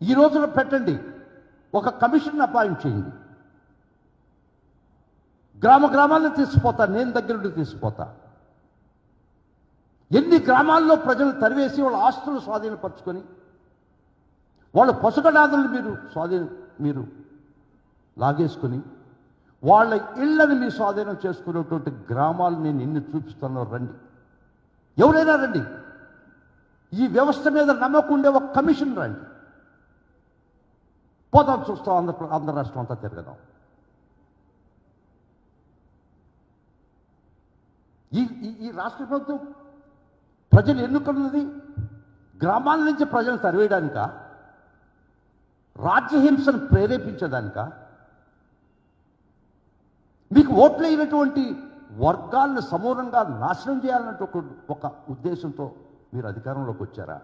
ఈ రోజున పెట్టండి, ఒక కమిషన్ అపాయింట్ చేయండి. గ్రామాలను తీసుకుపోతా, నేను దగ్గరుండి తీసుకుపోతా. ఎన్ని గ్రామాల్లో ప్రజలు తరివేసి వాళ్ళ ఆస్తులు స్వాధీనపరుచుకొని వాళ్ళ పశుగడాదులను మీరు లాగేసుకొని వాళ్ళ ఇళ్లను మీ స్వాధీనం చేసుకునేటువంటి గ్రామాలు నేను ఎన్ని చూపిస్తానో రండి, ఎవరైనా రండి. ఈ వ్యవస్థ మీద నమ్మకం ఉండే ఒక కమిషన్ రండి, పోదాం, చూస్తాం, ఆంధ్ర రాష్ట్రం అంతా తిరగదాం. ఈ రాష్ట్ర ప్రభుత్వం ప్రజలు ఎన్నుకున్నది గ్రామాల నుంచి ప్రజలను తరివేయడానిక, రాజ్యహింసను ప్రేరేపించడానిక, మీకు ఓట్లు అయినటువంటి వర్గాలను సమూలంగా నాశనం చేయాలన్నట్టు ఒక ఉద్దేశంతో మీరు అధికారంలోకి వచ్చారా?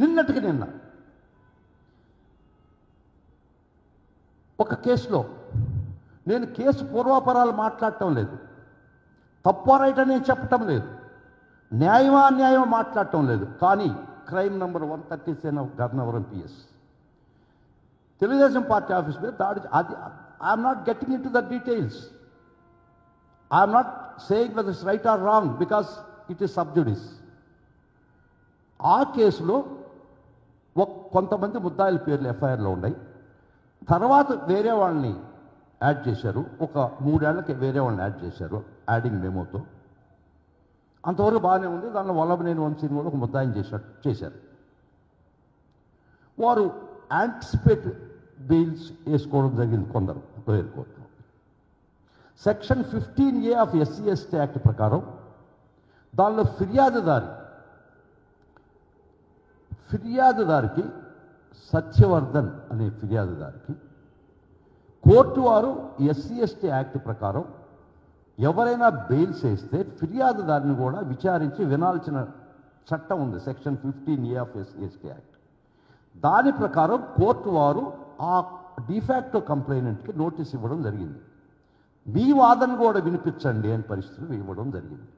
నిన్నటికి నిన్న ఒక కేసులో, నేను కేసు పూర్వాపరాలు మాట్లాడటం లేదు, తప్పో రైట్ అని చెప్పటం లేదు, న్యాయమా అన్యాయమా మాట్లాడటం లేదు, కానీ crime number 137 Gannavaram PS Telugu Desam party office మీద దాడి. అది I'm not getting in to the details, I'm not saying whether it's right are wrong because it is sub జుడిస్. ఆ కేసులో కొంతమంది ముద్దాయిల పేర్లు ఎఫ్ఐఆర్లో ఉన్నాయి. తర్వాత వేరే వాళ్ళని యాడ్ చేశారు, ఒక 3 ఏళ్లకి వేరే వాళ్ళని యాడ్ చేశారు యాడింగ్ మెమోతో. అంతవరకు బాగానే ఉంది. దానిలో వల్లభనేని వంశీని కూడా ఒక ముద్దాయిని చేశారు. వారు యాంటిసిపేట్ బెయిల్స్ వేసుకోవడం జరిగింది కొందరు లోయర్ కోర్టులో. Section 15A of SC/ST act ప్రకారం దానిలో ఫిర్యాదుదారికి సత్యవర్ధన్ అనే ఫిర్యాదుదారికి కోర్టు వారు SC/ST యాక్ట్ ప్రకారం ఎవరైనా బెయిల్స్ వేస్తే ఫిర్యాదుదారిని కూడా విచారించి వినాల్సిన చట్టం ఉంది, section 15A of SC/ST act. దాని ప్రకారం కోర్టు వారు ఆ డిఫాక్టో కంప్లైనెంట్కి నోటీస్ ఇవ్వడం జరిగింది. మీ వాదన కూడా వినిపించండి అని పరిస్థితులు ఇవ్వడం జరిగింది.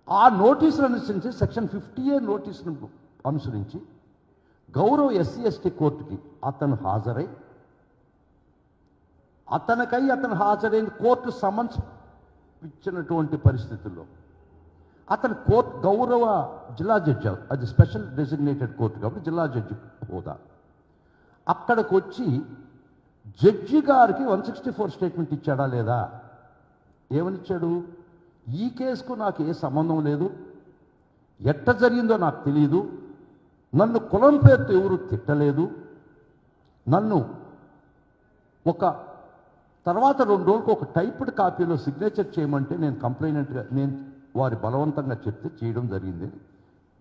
ఆ నోటీసులు అనుసరించి సెక్షన్ 50A నోటీసును అనుసరించి గౌరవ SC/ST కోర్టుకి అతను హాజరైన కోర్టు సమన్స్ ఇచ్చినటువంటి పరిస్థితుల్లో అతను గౌరవ జిల్లా జడ్జి, అది స్పెషల్ డెసిగ్నేటెడ్ కోర్టు కాబట్టి జిల్లా జడ్జి హోదా, అక్కడికి వచ్చి జడ్జి గారికి 164 స్టేట్మెంట్ ఇచ్చాడా లేదా? ఏమనిచ్చాడు? ఈ కేసుకు నాకు ఏ సంబంధం లేదు, ఎట్ట జరిగిందో నాకు తెలియదు, నన్ను కులం పేరుతో ఎవరు తిట్టలేదు, నన్ను తర్వాత 2 రోజులకు ఒక టైప్డ్ కాపీలో సిగ్నేచర్ చేయమంటే నేను వారి బలవంతంగా చెప్తే చేయడం జరిగింది.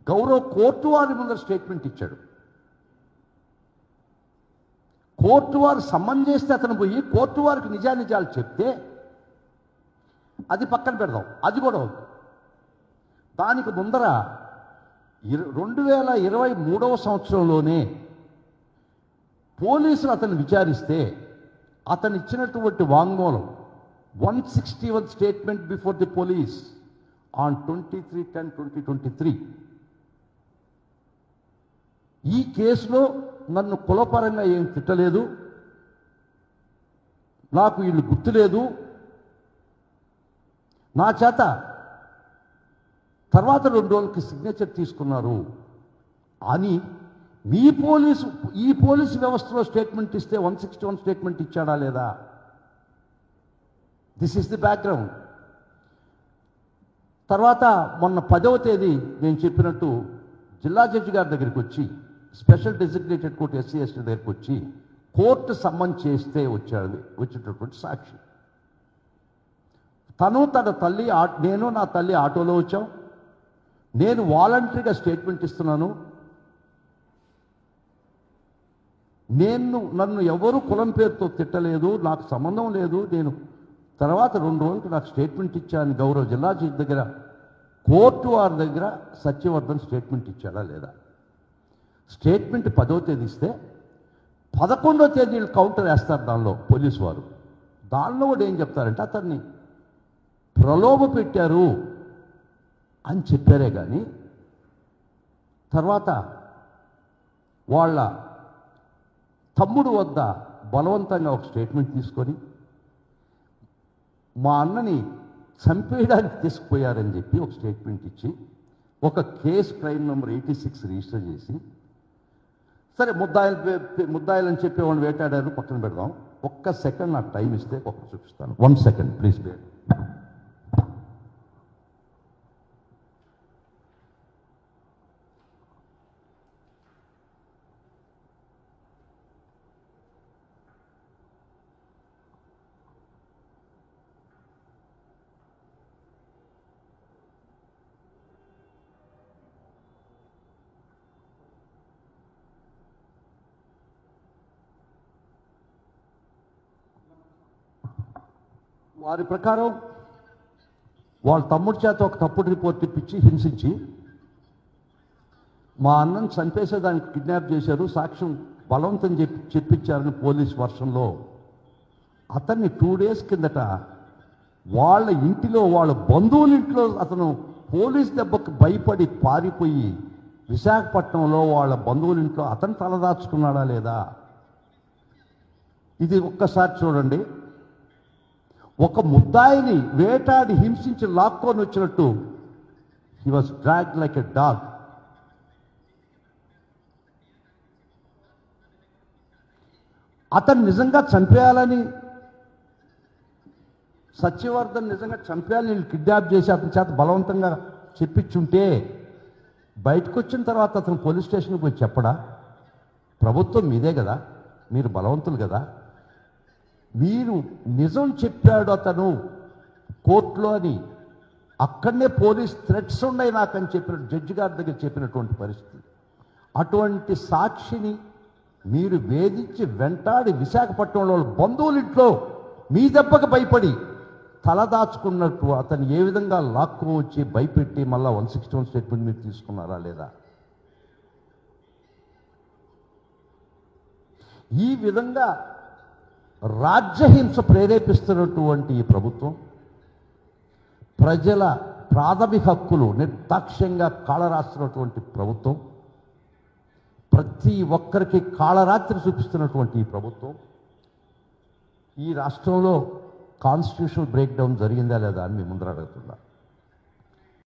గౌరవ కోర్టు వారి ముందర స్టేట్మెంట్ ఇచ్చాడు. కోర్టు వారు సమ్మన్ చేస్తే అతను పోయి కోర్టు వారికి నిజానిజాలు చెప్తే అది పక్కన పెడదాం, అది కూడా అవుతుంది. దానికి ముందర 2023వ సంవత్సరంలోనే పోలీసులు అతను విచారిస్తే అతను ఇచ్చినటువంటి వాంగ్మూలం 161 statement before the police on 23/10/2023 ఈ కేసులో నన్ను కులపరంగా ఏం తిట్టలేదు, నాకు వీళ్ళు గుర్తులేదు, నా చేత తర్వాత 2 రోజులకి సిగ్నేచర్ తీసుకున్నారు అని ఈ పోలీసు వ్యవస్థలో స్టేట్మెంట్ ఇస్తే 161 స్టేట్మెంట్ ఇచ్చాడా లేదా? This is the background. తర్వాత మొన్న 10వ తేదీ నేను చెప్పినట్టు జిల్లా జడ్జి గారి దగ్గరికి వచ్చి, స్పెషల్ డెసిగ్నేటెడ్ కోర్టు SC/ST దగ్గరికి వచ్చి కోర్టు సమ్మన్ చేస్తే వచ్చేటటువంటి సాక్షి తన తల్లి, నేను నా తల్లి ఆటోలో వచ్చాం, నేను వాలంటరీగా స్టేట్మెంట్ ఇస్తున్నాను, నన్ను ఎవరు కులం పేరుతో తిట్టలేదు, నాకు సంబంధం లేదు, నేను తర్వాత 2 రోజులకు నాకు స్టేట్మెంట్ ఇచ్చాను. గౌరవ జిల్లా జడ్జి దగ్గర, కోర్టు వారి దగ్గర సత్యవర్ధన్ స్టేట్మెంట్ ఇచ్చాడా లేదా? స్టేట్మెంట్ 10వ తేదీ ఇస్తే 11వ తేదీ కౌంటర్ వేస్తారు దానిలో పోలీసు వారు. దానిలో కూడా ఏం చెప్తారంటే అతన్ని ప్రలోభ పెట్టారు, అని చెప్పారే కానీ తర్వాత వాళ్ళ తమ్ముడు వద్ద బలవంతంగా ఒక స్టేట్మెంట్ తీసుకొని మా అన్నని చంపేయడానికి తీసుకుపోయారని చెప్పి ఒక స్టేట్మెంట్ ఇచ్చి ఒక కేసు క్రైమ్ నెంబర్ 86 రిజిస్టర్ చేసి, సరే ముద్దాయిలని చెప్పేవాళ్ళు వేటాడారు, పక్కన పెడదాం. ఒక్క సెకండ్ నాకు టైం ఇస్తే ఒకటి చూపిస్తాను. 1 సెకండ్ ప్లీజ్. వారి ప్రకారం వాళ్ళ తమ్ముడి చేత ఒక తప్పుడు రిపోర్ట్ ఇప్పించి హింసించి మా అన్నను చంపేసేదానికి కిడ్నాప్ చేశారు, సాక్ష్యం బలవంతం చెప్పించారని పోలీస్ వర్షంలో అతన్ని 2 days కిందట వాళ్ళ ఇంటిలో, వాళ్ళ బంధువుల ఇంట్లో అతను పోలీస్ దెబ్బకు భయపడి పారిపోయి విశాఖపట్నంలో వాళ్ళ బంధువుల ఇంట్లో అతను తలదాచుకున్నాడా లేదా? ఇది ఒక్కసారి చూడండి. ఒక ముద్దాయిని వేటాడి హింసించి లాక్కొని వచ్చినట్టు he was dragged like a dog. అతను నిజంగా చంపేయాలని, సత్యవర్ధన్ నిజంగా చంపేయాలని కిడ్నాప్ చేసి అతని చేత బలవంతంగా చెప్పించుంటే బయటకు వచ్చిన తర్వాత అతను పోలీస్ స్టేషన్కి పోయి చెప్పడా? ప్రభుత్వం మీదే కదా, మీరు బలవంతులు కదా, మీరు నిజం చెప్పాడు అతను కోర్టులో అని అక్కడనే పోలీస్ థ్రెట్స్ ఉన్నాయి నాకని చెప్పిన జడ్జి గారి దగ్గర చెప్పినటువంటి పరిస్థితి. అటువంటి సాక్షిని మీరు వేధించి వెంటాడి విశాఖపట్నంలో బంధువులింట్లో మీ దెబ్బకు భయపడి తలదాచుకున్నట్టు అతను ఏ విధంగా లాక్కు వచ్చి భయపెట్టి మళ్ళా 161 స్టేట్మెంట్ మీరు తీసుకున్నారా లేదా? ఈ విధంగా రాజ్యహింస ప్రేరేపిస్తున్నటువంటి ఈ ప్రభుత్వం ప్రజల ప్రాథమిక హక్కులు నిర్దాక్ష్యంగా కాళరాస్తున్నటువంటి ప్రభుత్వం, ప్రతి ఒక్కరికి కాళరాత్రి చూపిస్తున్నటువంటి ఈ ప్రభుత్వం ఈ రాష్ట్రంలో కాన్స్టిట్యూషనల్ బ్రేక్ డౌన్ జరిగిందా లేదా అని మీ ముందర అడుగుతున్నా.